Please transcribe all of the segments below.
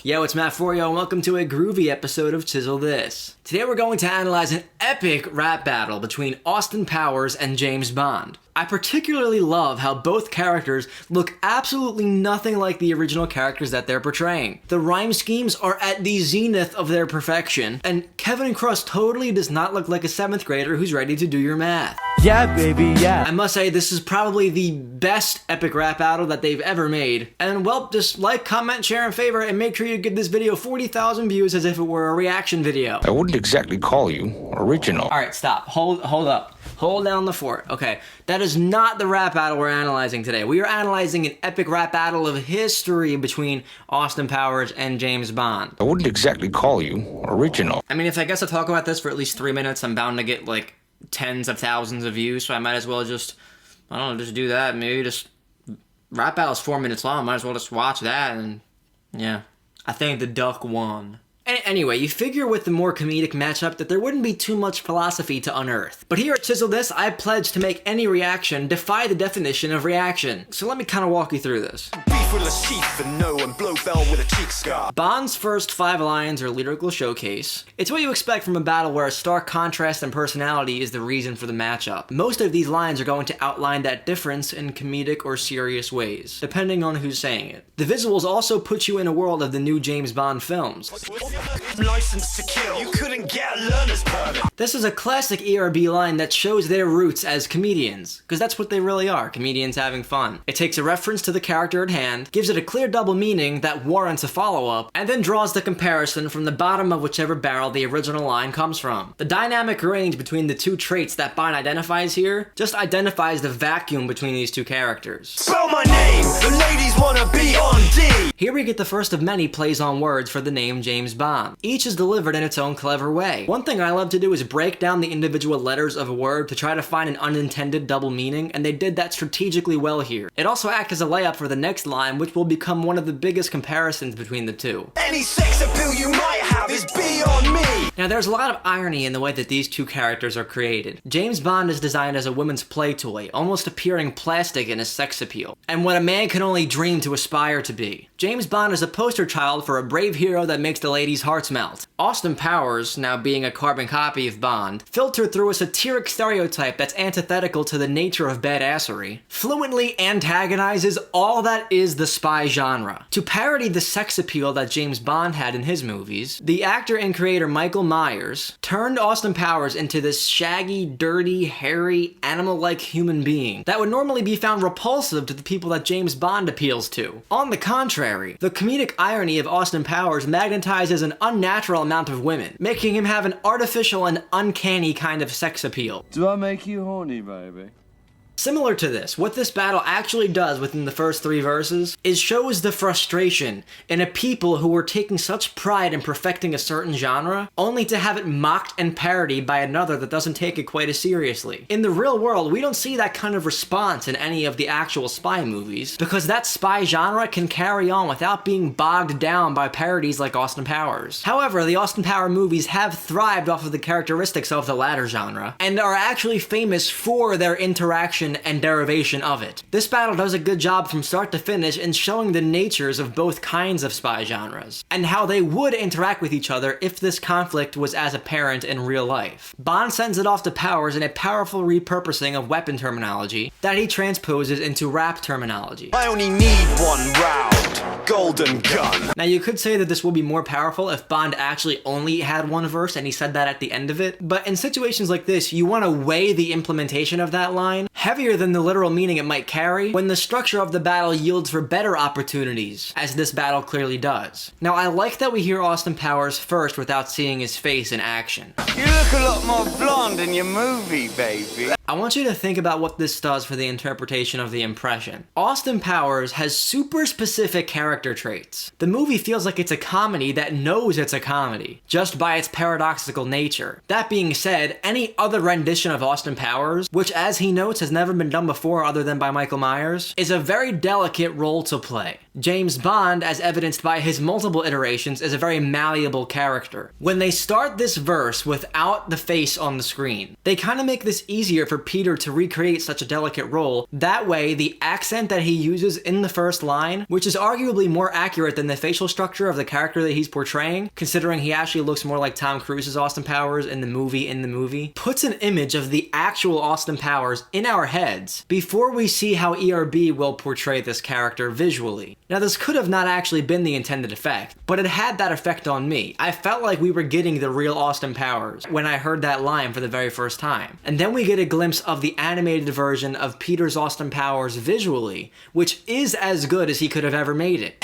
Yo, it's Matt Forio, and welcome to a groovy episode of Chisel This. Today we're going to analyze an epic rap battle between Austin Powers and James Bond. I particularly love how both characters look absolutely nothing like the original characters that they're portraying. The rhyme schemes are at the zenith of their perfection, and Kevin Cross totally does not look like a 7th grader who's ready to do your math. Yeah, baby, yeah. I must say, this is probably the best epic rap battle that they've ever made. And well, just like, comment, share, and favorite, and make sure you give this video 40,000 views as if it were a reaction video. I wouldn't exactly call you original. Alright, stop. Hold up. Hold down the fort. Okay, that is not the rap battle we're analyzing today. We are analyzing an epic rap battle of history between Austin Powers and James Bond. I wouldn't exactly call you original. I mean, if I guess I talk about this for at least 3 minutes, I'm bound to get like tens of thousands of views, so I might as well just, I don't know, just do that. Maybe just, rap battle's 4 minutes long, might as well just watch that, and yeah. I think the duck won. Anyway, you figure with the more comedic matchup that there wouldn't be too much philosophy to unearth. But here at Chisel This, I pledge to make any reaction defy the definition of reaction. So let me kind of walk you through this. Bond's first 5 lines are lyrical showcase. It's what you expect from a battle where a stark contrast in personality is the reason for the matchup. Most of these lines are going to outline that difference in comedic or serious ways, depending on who's saying it. The visuals also put you in a world of the new James Bond films. License to kill. You couldn't get a learner's permit. This is a classic ERB line that shows their roots as comedians, because that's what they really are, comedians having fun. It takes a reference to the character at hand, gives it a clear double meaning that warrants a follow-up, and then draws the comparison from the bottom of whichever barrel the original line comes from. The dynamic range between the two traits that Bond identifies here just identifies the vacuum between these two characters. Spell my name. The ladies wanna be on D. Here we get the first of many plays on words for the name James Bond. Each is delivered in its own clever way. One thing I love to do is break down the individual letters of a word to try to find an unintended double meaning, and they did that strategically well here. It also acts as a layup for the next line, which will become one of the biggest comparisons between the two. Any sex appeal you might have is beyond me. Now there's a lot of irony in the way that these two characters are created. James Bond is designed as a woman's play toy, almost appearing plastic in his sex appeal, and what a man can only dream to aspire to be. James Bond is a poster child for a brave hero that makes the ladies' hearts melt. Austin Powers, now being a carbon copy of Bond, filtered through a satiric stereotype that's antithetical to the nature of badassery, fluently antagonizes all that is the spy genre. To parody the sex appeal that James Bond had in his movies, the actor and creator Michael Myers turned Austin Powers into this shaggy, dirty, hairy, animal-like human being that would normally be found repulsive to the people that James Bond appeals to. On the contrary, the comedic irony of Austin Powers magnetizes an unnatural amount of women, making him have an artificial and uncanny kind of sex appeal. Do I make you horny, baby? Similar to this, what this battle actually does within the first 3 verses is shows the frustration in a people who were taking such pride in perfecting a certain genre, only to have it mocked and parodied by another that doesn't take it quite as seriously. In the real world, we don't see that kind of response in any of the actual spy movies, because that spy genre can carry on without being bogged down by parodies like Austin Powers. However, the Austin Powers movies have thrived off of the characteristics of the latter genre, and are actually famous for their interaction and derivation of it. This battle does a good job from start to finish in showing the natures of both kinds of spy genres, and how they would interact with each other if this conflict was as apparent in real life. Bond sends it off to Powers in a powerful repurposing of weapon terminology that he transposes into rap terminology. I only need one round. Golden gun. Now you could say that this will be more powerful if Bond actually only had one verse and he said that at the end of it, but in situations like this, you want to weigh the implementation of that line heavier than the literal meaning it might carry when the structure of the battle yields for better opportunities, as this battle clearly does. Now I like that we hear Austin Powers first without seeing his face in action. You look a lot more blonde in your movie, baby. I want you to think about what this does for the interpretation of the impression. Austin Powers has super specific character traits. The movie feels like it's a comedy that knows it's a comedy, just by its paradoxical nature. That being said, any other rendition of Austin Powers, which as he notes has never been done before other than by Michael Myers, is a very delicate role to play. James Bond, as evidenced by his multiple iterations, is a very malleable character. When they start this verse without the face on the screen, they kind of make this easier for Peter to recreate such a delicate role. That way, the accent that he uses in the first line, which is arguably more accurate than the facial structure of the character that he's portraying, considering he actually looks more like Tom Cruise's Austin Powers in the movie, puts an image of the actual Austin Powers in our heads before we see how ERB will portray this character visually. Now, this could have not actually been the intended effect, but it had that effect on me. I felt like we were getting the real Austin Powers when I heard that line for the very first time. And then we get a glimpse of the animated version of Peter's Austin Powers visually, which is as good as he could have ever made it.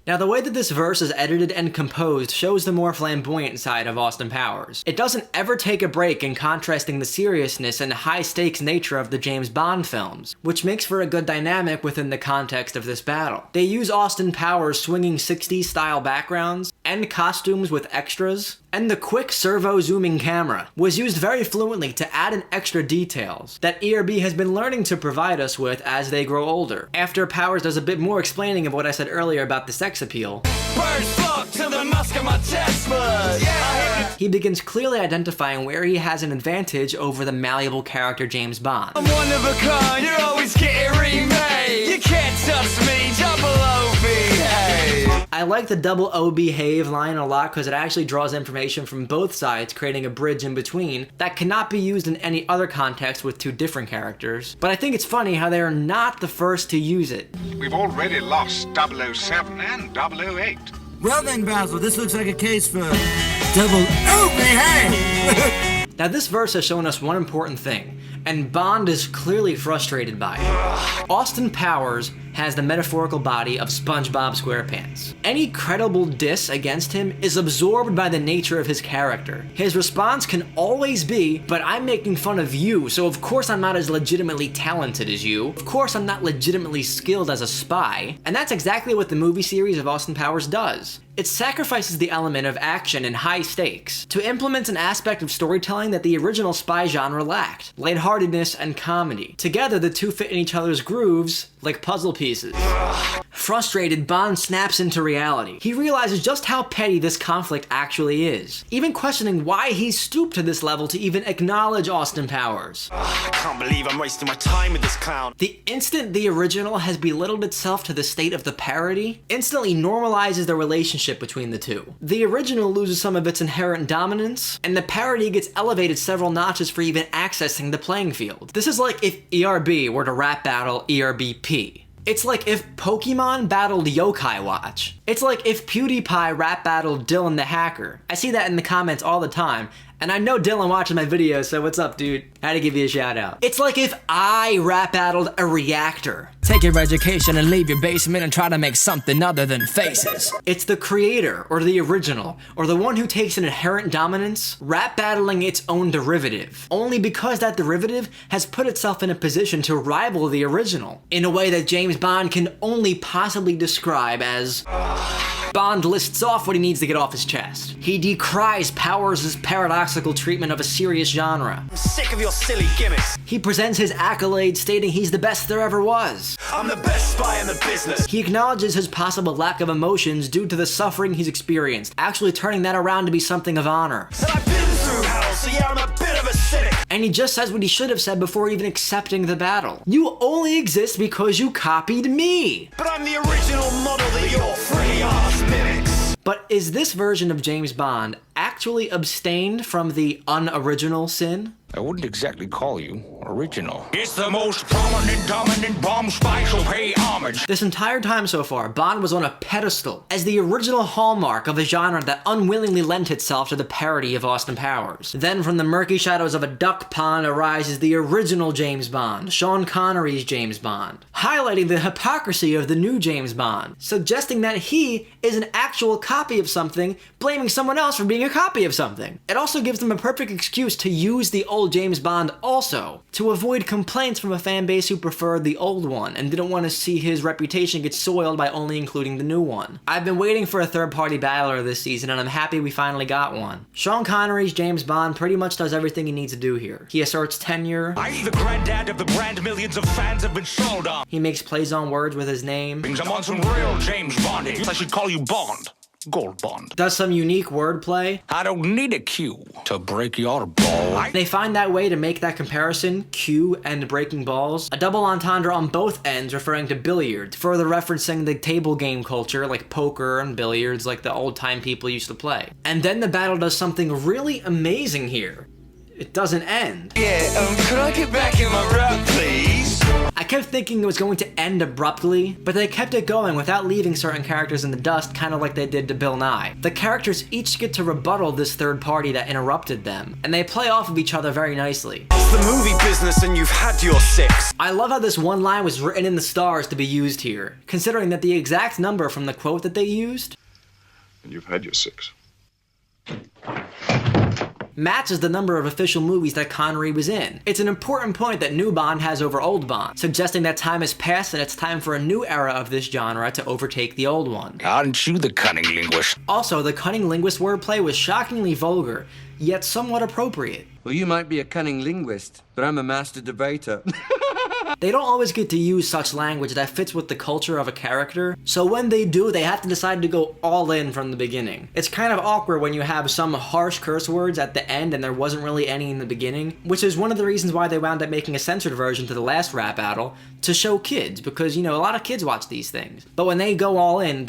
Now, the way that this verse is edited and composed shows the more flamboyant side of Austin Powers. It doesn't ever take a break in contrasting the seriousness and high-stakes nature of the James Bond films, which makes for a good dynamic within the context of this battle. They use Austin Powers' swinging 60s style backgrounds, and costumes with extras, and the quick servo-zooming camera was used very fluently to add in extra details that ERB has been learning to provide us with as they grow older. After Powers does a bit more explaining of what I said earlier about the sex appeal, Birds flock to the mask of my chest, yeah. he begins clearly identifying where he has an advantage over the malleable character James Bond. I'm one of a kind, you're always getting remade. You can't touch me, double OB, hey. I like the double O behave line a lot because it actually draws information from both sides, creating a bridge in between that cannot be used in any other context with two different characters. But I think it's funny how they are not the first to use it. We've already lost 007 and 008. Well then, Basil, this looks like a case for double O behave. Now, this verse has shown us one important thing, and Bond is clearly frustrated by it. Austin Powers has the metaphorical body of SpongeBob SquarePants. Any credible diss against him is absorbed by the nature of his character. His response can always be, but I'm making fun of you, so of course I'm not as legitimately talented as you. Of course I'm not legitimately skilled as a spy. And that's exactly what the movie series of Austin Powers does. It sacrifices the element of action and high stakes to implement an aspect of storytelling that the original spy genre lacked: lightheartedness and comedy. Together, the two fit in each other's grooves like puzzle pieces. Frustrated, Bond snaps into reality. He realizes just how petty this conflict actually is, even questioning why he's stooped to this level to even acknowledge Austin Powers. I can't believe I'm wasting my time with this clown. The instant the original has belittled itself to the state of the parody, instantly normalizes the relationship between the two. The original loses some of its inherent dominance, and the parody gets elevated several notches for even accessing the playing field. This is like if ERB were to rap battle ERBP. It's like if Pokemon battled Yokai Watch. It's like if PewDiePie rap battled Dylan the Hacker. I see that in the comments all the time, and I know Dylan watches my videos, so what's up, dude? Had to give you a shout out. It's like if I rap battled a reactor. Take your education and leave your basement and try to make something other than faces. It's the creator, or the original, or the one who takes an inherent dominance, rap battling its own derivative, only because that derivative has put itself in a position to rival the original, in a way that James Bond can only possibly describe as... Bond lists off what he needs to get off his chest. He decries Powers' paradoxical treatment of a serious genre. I'm sick of your silly gimmicks. He presents his accolades stating he's the best there ever was. I'm the best spy in the business. He acknowledges his possible lack of emotions due to the suffering he's experienced, actually turning that around to be something of honor. Said I've been through hell, so yeah, I'm a bit of a cynic. And he just says what he should have said before even accepting the battle. You only exist because you copied me. But I'm the original model that you're free ass mimics. But is this version of James Bond actually abstained from the unoriginal sin? I wouldn't exactly call you original. It's the most prominent, dominant bomb spy, so pay homage. This entire time so far, Bond was on a pedestal as the original hallmark of a genre that unwillingly lent itself to the parody of Austin Powers. Then from the murky shadows of a duck pond arises the original James Bond, Sean Connery's James Bond, highlighting the hypocrisy of the new James Bond, suggesting that he is an actual copy of something, blaming someone else for being a copy of something. It also gives them a perfect excuse to use the old James Bond also, to avoid complaints from a fan base who preferred the old one and didn't want to see his reputation get soiled by only including the new one. I've been waiting for a third-party battler this season, and I'm happy we finally got one. Sean Connery's James Bond pretty much does everything he needs to do here. He asserts tenure. I'm the granddad of the brand millions of fans have been sold on. He makes plays on words with his name. I'm on some real James Bonding. I should call you Bond. Gold Bond. does some unique wordplay. I don't need a cue to break your ball. They find that way to make that comparison, cue and breaking balls, a double entendre on both ends referring to billiards, further referencing the table game culture like poker and billiards like the old time people used to play. And then the battle does something really amazing here. It doesn't end. Yeah, could I get back in my rap, please? I kept thinking it was going to end abruptly, but they kept it going without leaving certain characters in the dust, kind of like they did to Bill Nye. The characters each get to rebuttal this third party that interrupted them, and they play off of each other very nicely. It's the movie business and you've had your six. I love how this one line was written in the stars to be used here, considering that the exact number from the quote that they used And you've had your six. matches the number of official movies that Connery was in. It's an important point that new Bond has over old Bond, suggesting that time has passed and it's time for a new era of this genre to overtake the old one. Aren't you the cunning linguist? Also, the cunning linguist wordplay was shockingly vulgar, yet somewhat appropriate. Well, you might be a cunning linguist, but I'm a master debater. They don't always get to use such language that fits with the culture of a character, so when they do, they have to decide to go all in from the beginning. It's kind of awkward when you have some harsh curse words at the end and there wasn't really any in the beginning, which is one of the reasons why they wound up making a censored version to the last rap battle, to show kids, because, you know, a lot of kids watch these things. But when they go all in,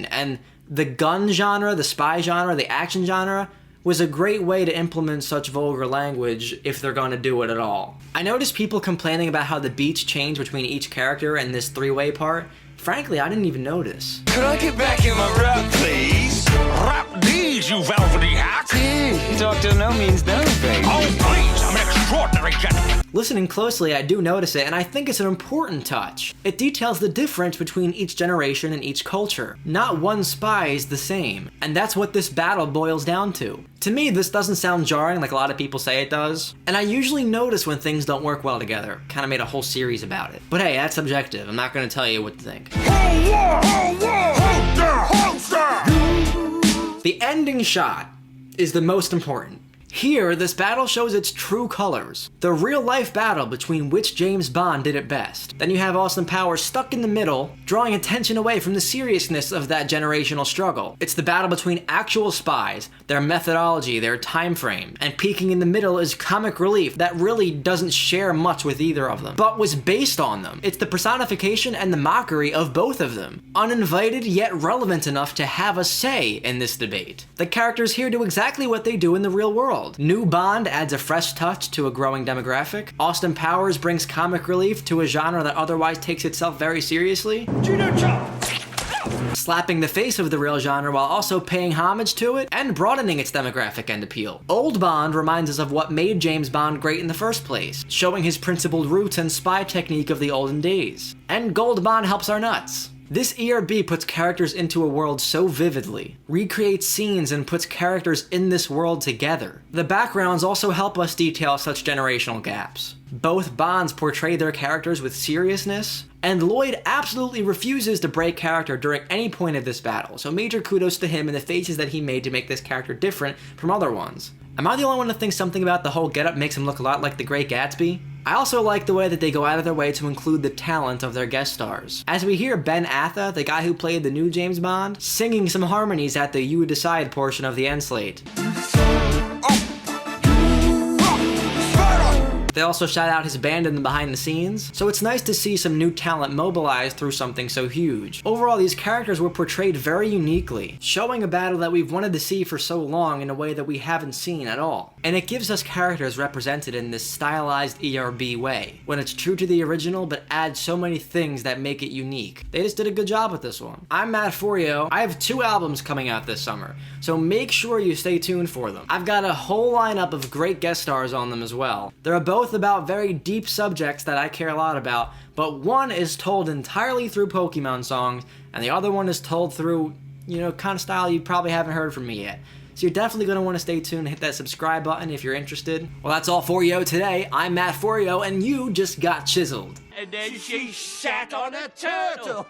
and the gun genre, the spy genre, the action genre, was a great way to implement such vulgar language if they're gonna do it at all. I noticed people complaining about how the beats change between each character in this three-way part. Frankly, I didn't even notice. Could I get back in my rap, please? Rap these, you velvety hack. Doctor, no means no, baby. Oh, please, I'm an extraordinary gentleman. Listening closely, I do notice it, and I think it's an important touch. It details the difference between each generation and each culture. Not one spy is the same, and that's what this battle boils down to. To me, this doesn't sound jarring like a lot of people say it does, and I usually notice when things don't work well together. Kinda made a whole series about it. But hey, that's subjective. I'm not gonna tell you what to think. The ending shot is the most important. Here, this battle shows its true colors. The real-life battle between which James Bond did it best. Then you have Austin Powers stuck in the middle, drawing attention away from the seriousness of that generational struggle. It's the battle between actual spies, their methodology, their time frame, and peeking in the middle is comic relief that really doesn't share much with either of them, but was based on them. It's the personification and the mockery of both of them. Uninvited, yet relevant enough to have a say in this debate. The characters here do exactly what they do in the real world. New Bond adds a fresh touch to a growing demographic. Austin Powers brings comic relief to a genre that otherwise takes itself very seriously. Slapping the face of the real genre while also paying homage to it and broadening its demographic and appeal. Old Bond reminds us of what made James Bond great in the first place, showing his principled roots and spy technique of the olden days. And Gold Bond helps our nuts. This ERB puts characters into a world so vividly, recreates scenes and puts characters in this world together. The backgrounds also help us detail such generational gaps. Both Bonds portray their characters with seriousness, and Lloyd absolutely refuses to break character during any point of this battle, so major kudos to him and the faces that he made to make this character different from other ones. Am I the only one to think something about the whole getup makes him look a lot like the Great Gatsby? I also like the way that they go out of their way to include the talent of their guest stars. As we hear Ben Atha, the guy who played the new James Bond, singing some harmonies at the You Decide portion of the end slate. They also shout out his band in the behind the scenes, so it's nice to see some new talent mobilized through something so huge. Overall, these characters were portrayed very uniquely, showing a battle that we've wanted to see for so long in a way that we haven't seen at all. And it gives us characters represented in this stylized ERB way, when it's true to the original but adds so many things that make it unique. They just did a good job with this one. I'm Matt Forio. I have 2 albums coming out this summer, so make sure you stay tuned for them. I've got a whole lineup of great guest stars on them as well. They're both about very deep subjects that I care a lot about, but one is told entirely through Pokemon songs, and the other one is told through, you know, kind of style you probably haven't heard from me yet. So you're definitely going to want to stay tuned and hit that subscribe button if you're interested. Well, that's all for you today. I'm Matt Forio, and you just got chiseled. And then she sat on a turtle.